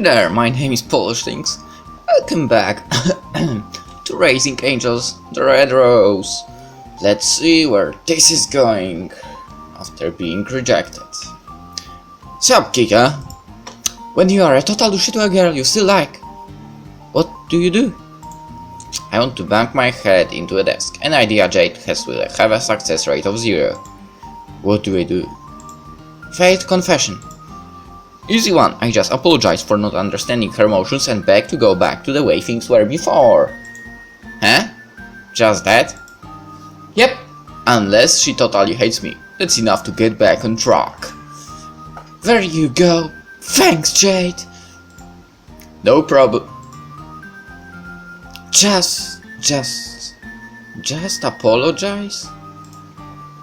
Hey there, my name is PolishLynx. Welcome back to Raising Angels, the Red Rose. Let's see where this is going after being rejected. Sup, Kika? When you are a total douche to a girl you still like, what do you do? I want to bang my head into a desk. An IDHAS will have a success rate of 0. What do I do? Failed confession. Easy one, I just apologize for not understanding her emotions and beg to go back to the way things were before. Huh? Just that? Yep, unless she totally hates me. That's enough to get back on track. There you go. Thanks, Jade. No problem. Just apologize?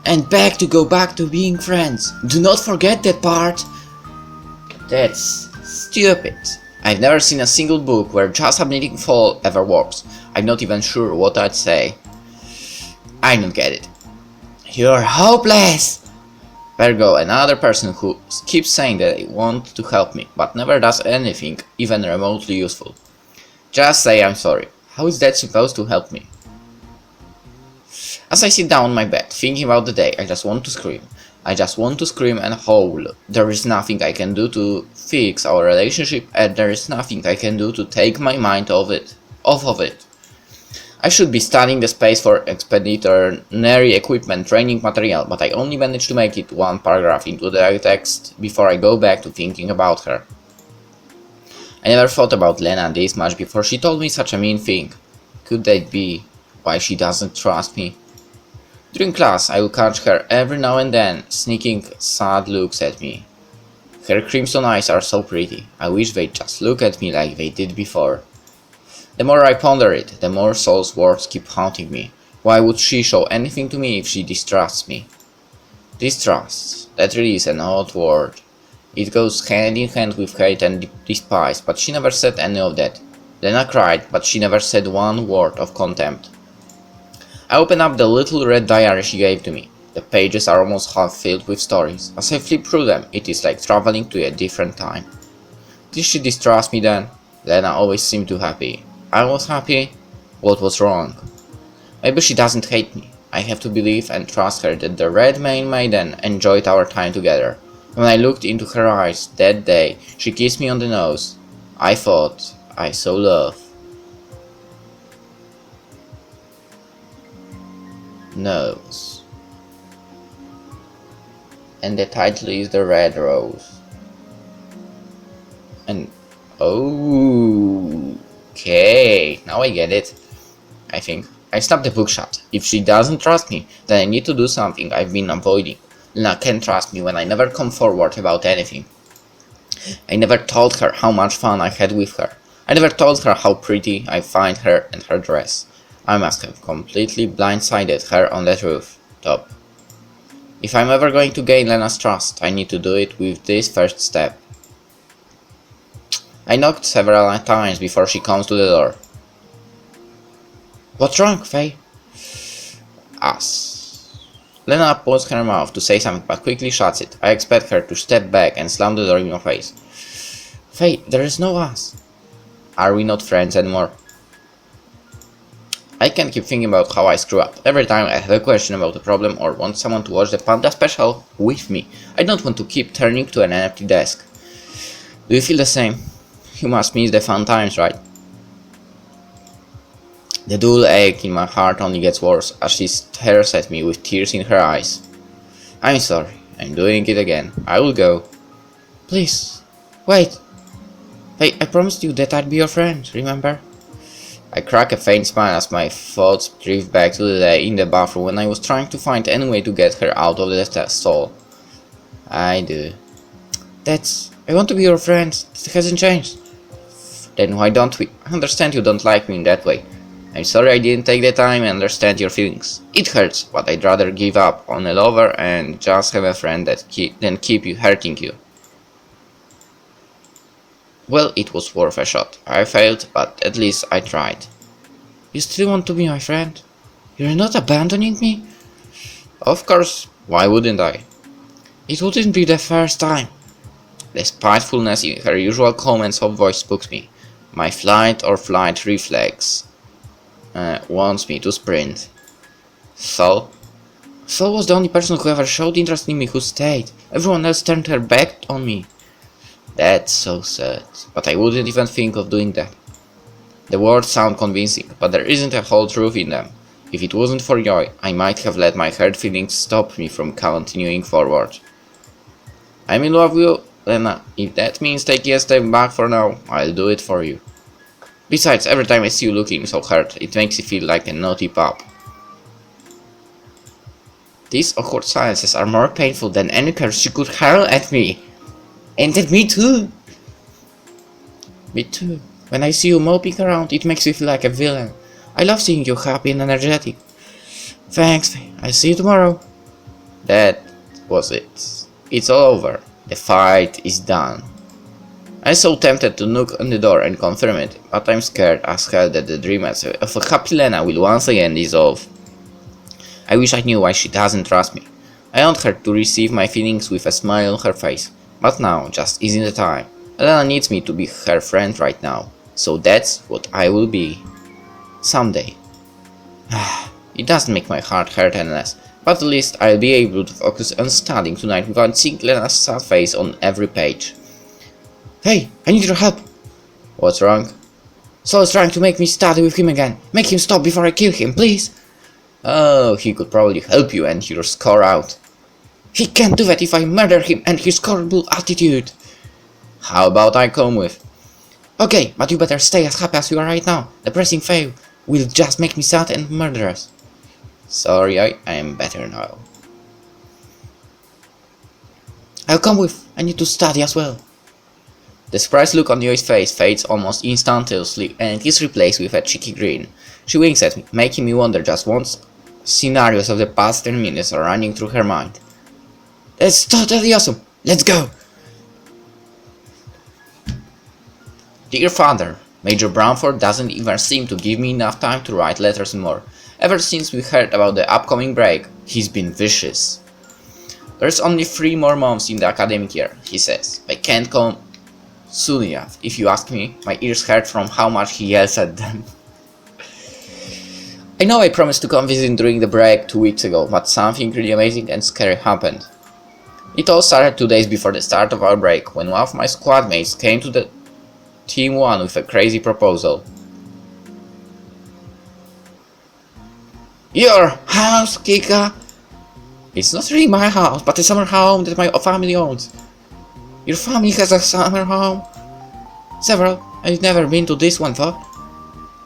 And beg to go back to being friends. Do not forget that part. That's stupid. I've never seen a single book where just admitting fault ever works. I'm not even sure what I'd say. I don't get it. You're hopeless! There go another person who keeps saying that they want to help me, but never does anything, even remotely useful. Just say I'm sorry. How is that supposed to help me? As I sit down on my bed, thinking about the day, I just want to scream. I just want to scream and howl. There is nothing I can do to fix our relationship, and there is nothing I can do to take my mind off of it. I should be studying the space for expeditionary equipment training material, but I only managed to make it one paragraph into the text before I go back to thinking about her. I never thought about Lena this much before she told me such a mean thing. Could that be why she doesn't trust me? During class, I will catch her every now and then, sneaking sad looks at me. Her crimson eyes are so pretty. I wish they'd just look at me like they did before. The more I ponder it, the more Saul's words keep haunting me. Why would she show anything to me if she distrusts me? Distrust. That really is an odd word. It goes hand in hand with hate and despise, but she never said any of that. Lena cried, but she never said one word of contempt. I open up the little red diary she gave to me. The pages are almost half filled with stories. As I flip through them, it is like traveling to a different time. Did she distrust me then? Lena always seemed too happy. I was happy? What was wrong? Maybe she doesn't hate me. I have to believe and trust her that the Red Mane Maiden enjoyed our time together. When I looked into her eyes that day, she kissed me on the nose. I thought I saw love. Nose. And the title is The Red Rose. And okay, now I get it. I think. I snapped the book shut. If she doesn't trust me, then I need to do something I've been avoiding. Lena can't trust me when I never come forward about anything. I never told her how much fun I had with her. I never told her how pretty I find her and her dress. I must have completely blindsided her on that rooftop. If I'm ever going to gain Lena's trust, I need to do it with this first step. I knocked several times before she comes to the door. What's wrong, Faye? Us. Lena opens her mouth to say something but quickly shuts it. I expect her to step back and slam the door in my face. Faye, there is no us. Are we not friends anymore? I can't keep thinking about how I screw up. Every time I have a question about a problem or want someone to watch the Panda special with me, I don't want to keep turning to an empty desk. Do you feel the same? You must miss the fun times, right? The dull ache in my heart only gets worse as she stares at me with tears in her eyes. I'm sorry, I'm doing it again. I will go. Please, wait. Hey, I promised you that I'd be your friend, remember? I crack a faint smile as my thoughts drift back to the day in the bathroom when I was trying to find any way to get her out of the stall. I do. I want to be your friend. That hasn't changed. Then why don't we? I understand you don't like me in that way. I'm sorry I didn't take the time and understand your feelings. It hurts, but I'd rather give up on a lover and just have a friend than keep you hurting you. Well, it was worth a shot. I failed, but at least I tried. You still want to be my friend? You're not abandoning me? Of course, why wouldn't I? It wouldn't be the first time. The spitefulness in her usual calm and soft voice spooks me. My flight or flight reflex wants me to sprint. Sol was the only person who ever showed interest in me who stayed. Everyone else turned her back on me. That's so sad, but I wouldn't even think of doing that. The words sound convincing, but there isn't a whole truth in them. If it wasn't for Joy, I might have let my hurt feelings stop me from continuing forward. I'm in love with you, Lena. If that means taking a step back for now, I'll do it for you. Besides, every time I see you looking so hurt, it makes you feel like a naughty pup. These awkward silences are more painful than any curse she could hurl at me. And at me too. Me too. When I see you moping around, it makes me feel like a villain. I love seeing you happy and energetic. Thanks, Faye. I'll see you tomorrow. That was it. It's all over. The fight is done. I'm so tempted to knock on the door and confirm it, but I'm scared as hell that the dream of a happy Lena will once again dissolve. I wish I knew why she doesn't trust me. I want her to receive my feelings with a smile on her face, but now just isn't the time. Lena needs me to be her friend right now, so that's what I will be. Someday. It doesn't make my heart hurt any less, but at least I'll be able to focus on studying tonight without seeing Lena's sad face on every page. Hey, I need your help! What's wrong? Sol is trying to make me study with him again. Make him stop before I kill him, please! Oh, he could probably help you and your score out. He can't do that if I murder him and his horrible attitude. How about I come with? Okay, but you better stay as happy as you are right now. The pressing fail will just make me sad and murderous. Sorry, I am better now. I'll come with. I need to study as well. The surprised look on Yoi's face fades almost instantaneously and is replaced with a cheeky grin. She winks at me, making me wonder just once scenarios of the past 10 minutes are running through her mind. That's totally awesome! Let's go! Dear Father, Major Brownford doesn't even seem to give me enough time to write letters anymore. Ever since we heard about the upcoming break, he's been vicious. There's only 3 more months in the academic year, he says. I can't come soon enough. If you ask me, my ears hurt from how much he yells at them. I know I promised to come visit during the break 2 weeks ago, but something really amazing and scary happened. It all started 2 days before the start of our break, when one of my squad mates came to the Team 1 with a crazy proposal. Your house, Kika? It's not really my house, but a summer home that my family owns. Your family has a summer home? Several. I've never been to this one though.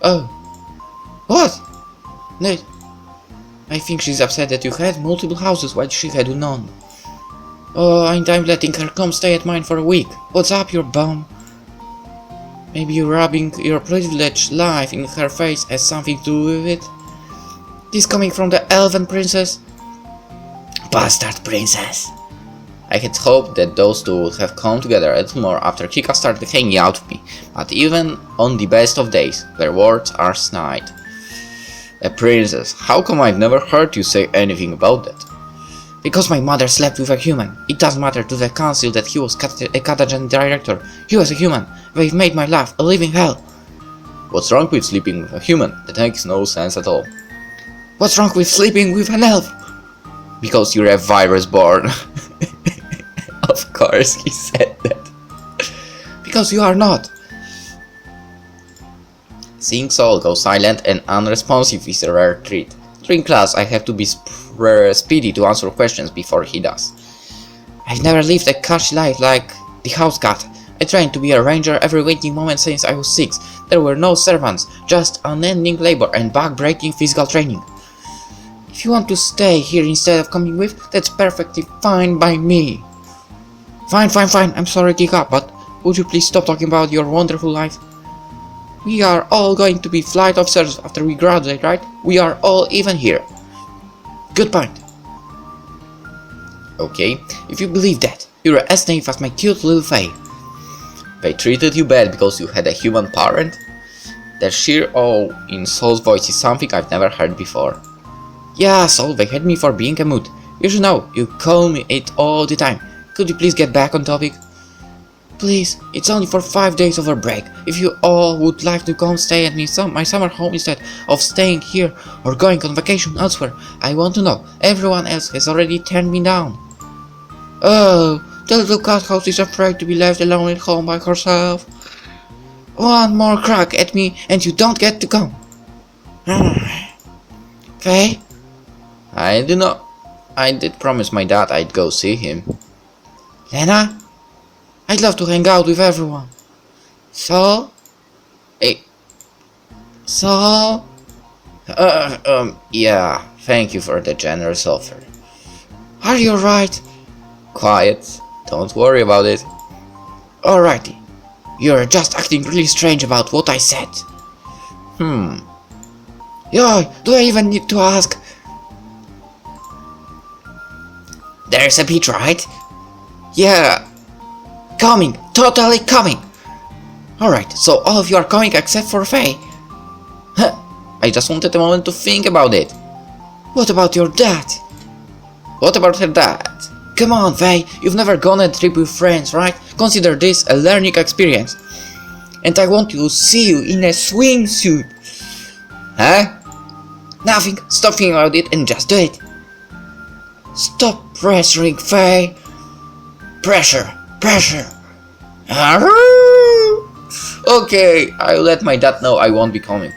Oh. What? No. I think she's upset that you had multiple houses while she had none. Oh, and I'm letting her come stay at mine for a week. What's up, your bum? Maybe you rubbing your privileged life in her face has something to do with it? This coming from the elven princess? Bastard princess! I had hoped that those two would have come together a little more after Kika started hanging out with me, but even on the best of days, their words are snide. A princess? How come I've never heard you say anything about that? Because my mother slept with a human. It doesn't matter to the council that he was a Katajion director. He was a human. They've made my life a living hell. What's wrong with sleeping with a human? That makes no sense at all. What's wrong with sleeping with an elf? Because you're a virus born. Of course he said that. Because you are not. Seeing Sol go silent and unresponsive is a rare treat. During class I have to be speedy to answer questions before he does. I've never lived a cushy life like the house cat. I trained to be a ranger every waking moment since I was 6. There were no servants, just unending labor and back-breaking physical training. If you want to stay here instead of coming with, that's perfectly fine by me. Fine. I'm sorry, Kika, but would you please stop talking about your wonderful life? We are all going to be flight officers after we graduate, right? We are all even here. Good point. Okay, if you believe that, you're as naive as my cute little Faye. They treated you bad because you had a human parent? That sheer awe in Sol's voice is something I've never heard before. Yeah, Sol, they had me for being a mood. You should know, you call me it all the time. Could you please get back on topic? Please, it's only for 5 days of a break. If you all would like to come stay at my summer home instead of staying here or going on vacation elsewhere, I want to know. Everyone else has already turned me down. Oh, the little cat house is afraid to be left alone at home by herself. One more crack at me and you don't get to come. Faye? I do not. I did promise my dad I'd go see him. Lena? I'd love to hang out with everyone. So? Hey. So? Yeah, thank you for the generous offer. Are you alright? Quiet, don't worry about it. Alrighty. You're just acting really strange about what I said. Yo, do I even need to ask? There's a beach, right? Yeah. Coming, totally coming. Alright, so all of you are coming except for Faye. Huh, I just wanted a moment to think about it. What about your dad? What about her dad? Come on, Faye, you've never gone on a trip with friends, right? Consider this a learning experience. And I want to see you in a swimsuit. Huh? Nothing, stop thinking about it and just do it. Stop pressuring, Faye. Pressure. Okay, I'll let my dad know I won't be coming.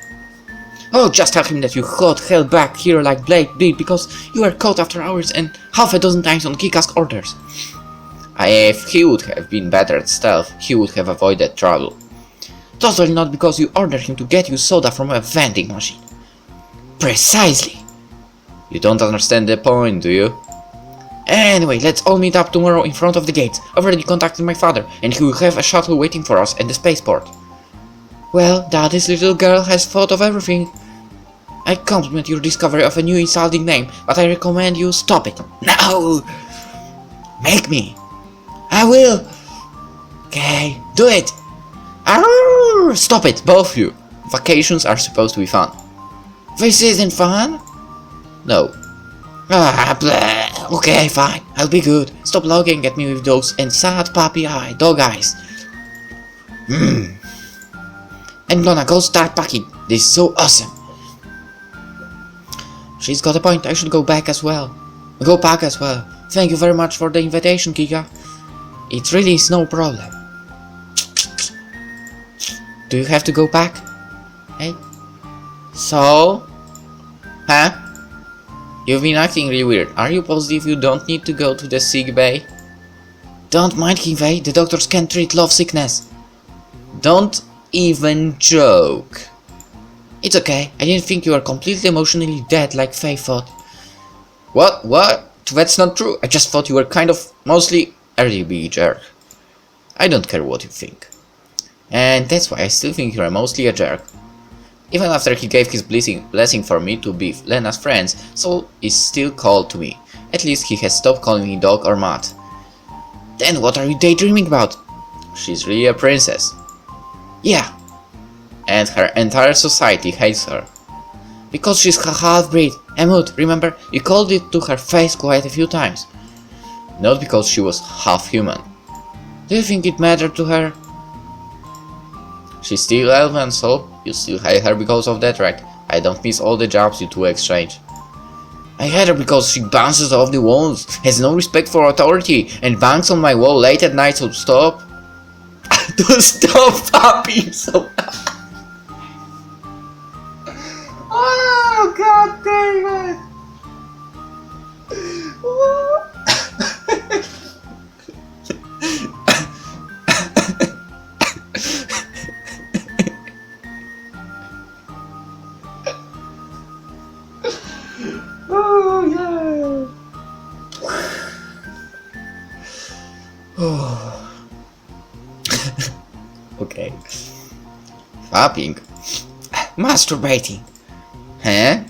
Oh, just tell him that you got held back here like Blake did because you were caught after hours and half a dozen times on kick-ass orders. If he would have been better at stealth, he would have avoided trouble. Totally not because you ordered him to get you soda from a vending machine. Precisely. You don't understand the point, do you? Anyway, let's all meet up tomorrow in front of the gates. I've already contacted my father, and he will have a shuttle waiting for us at the spaceport. Well, Daddy's little girl has thought of everything. I compliment your discovery of a new insulting name, but I recommend you stop it. No! Make me. I will. Okay, do it. Arrgh! Stop it, both of you. Vacations are supposed to be fun. This isn't fun? No. Blah. Okay, fine. I'll be good. Stop looking at me with those and sad puppy eye, dog eyes. I'm gonna go start packing. This is so awesome. She's got a point. I should go back as well. Go pack as well. Thank you very much for the invitation, Kika. It really is no problem. Do you have to go back? Hey? So? Huh? You've been acting really weird. Are you positive you don't need to go to the sick bay? Don't mind him, Faye. The doctors can't treat love sickness. Don't even joke. It's okay. I didn't think you were completely emotionally dead like Faye thought. What? That's not true. I just thought you were kind of mostly a really big jerk. I don't care what you think. And that's why I still think you're mostly a jerk. Even after he gave his blessing for me to be Lena's friends, so is still called to me. At least he has stopped calling me dog or Matt. Then what are you daydreaming about? She's really a princess. Yeah. And her entire society hates her. Because she's a half-breed. Emut, remember, you called it to her face quite a few times. Not because she was half-human. Do you think it mattered to her? She's still elven, so you still hate her because of that, right? I don't miss all the jobs you two exchange. I hate her because she bounces off the walls, has no respect for authority, and bangs on my wall late at night, so stop. To stop popping so. Oh, god damn it! Oh yeah. Oh. Okay. Fapping. Masturbating. Huh?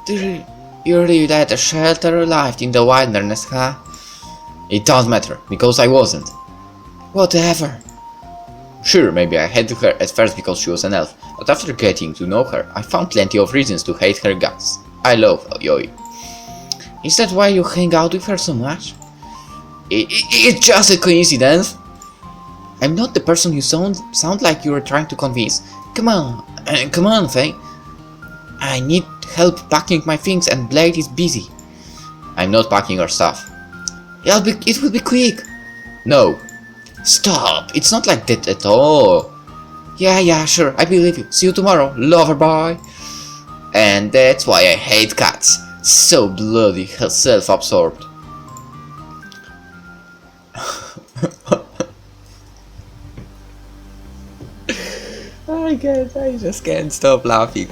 You really let a shelter alive in the wilderness, huh? It don't matter, because I wasn't. Whatever. Sure, maybe I hated her at first because she was an elf, but after getting to know her, I found plenty of reasons to hate her guts. I love Yoi. Is that why you hang out with her so much? It's just a coincidence. I'm not the person you sound like you're trying to convince. Come on, Faye. I need help packing my things and Blade is busy. I'm not packing our stuff. It will be quick. No. Stop. It's not like that at all. Yeah, sure. I believe you. See you tomorrow, lover boy. And that's why I hate cats. So bloody self-absorbed. I just can't stop laughing.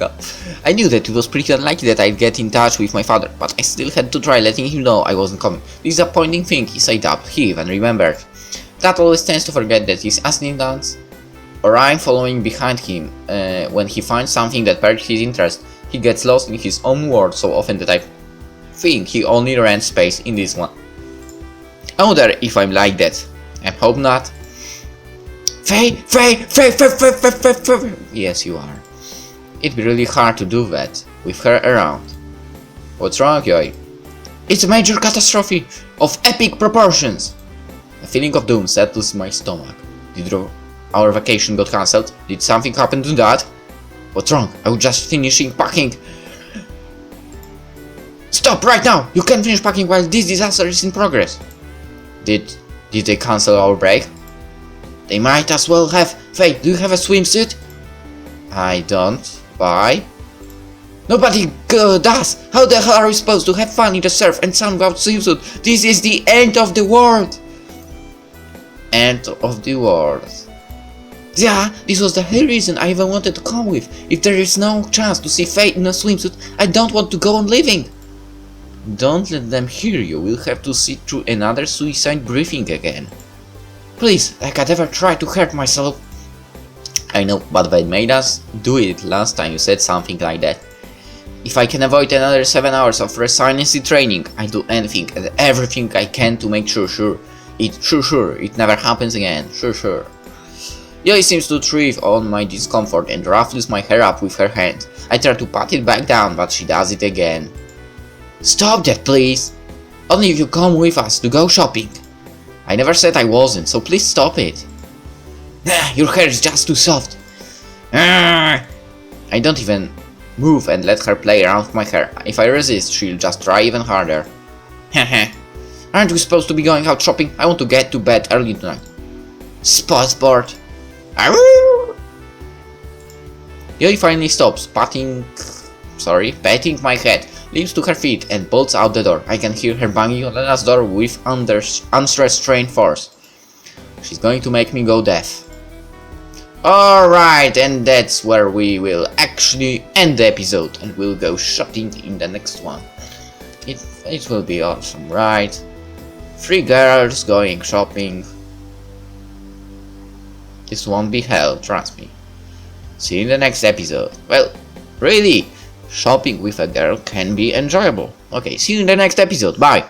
I knew that it was pretty unlikely that I'd get in touch with my father, but I still had to try letting him know I wasn't coming. Disappointing thing, he said up. He even remembered. Dad always tends to forget that he's asking dance, or I'm following behind him. When he finds something that perks his interest, he gets lost in his own world so often that I think he only rents space in this one. I wonder if I'm like that. I hope not. Faye! Yes, you are. It'd be really hard to do that with her around. What's wrong, Yoi? It's a major catastrophe of epic proportions. A feeling of doom settles my stomach. Did our vacation got cancelled? Did something happen to Dad? What's wrong? I was just finishing packing. Stop right now! You can't finish packing while this disaster is in progress. Did they cancel our break? They might as well have. Faye, do you have a swimsuit? I don't. Why? Nobody does! How the hell are we supposed to have fun in the surf and sun without swimsuit? This is the end of the world! End of the world. Yeah, this was the whole reason I even wanted to come with. If there is no chance to see Faye in a swimsuit, I don't want to go on living. Don't let them hear you. We'll have to sit through another suicide briefing again. Please, like I'd ever tried to hurt myself. I know, but they made us do it last time you said something like that. If I can avoid another 7 hours of resiliency training, I do anything and everything I can to make sure it never happens again. Sure. Yoi seems to thrive on my discomfort and ruffles my hair up with her hand. I try to pat it back down, but she does it again. Stop that, please! Only if you come with us to go shopping. I never said I wasn't, so please stop it. Your hair is just too soft. I don't even move and let her play around with my hair. If I resist, she'll just try even harder. Aren't we supposed to be going out shopping? I want to get to bed early tonight. Sport. Yoi finally stops, patting my head, leaps to her feet and bolts out the door. I can hear her banging on the last door with unrestrained force. She's going to make me go deaf. Alright, and that's where we will actually end the episode, and we'll go shopping in the next one. It will be awesome, right? 3 girls going shopping. This won't be hell, trust me. See you in the next episode. Well, really, shopping with a girl can be enjoyable. Okay, see you in the next episode. Bye!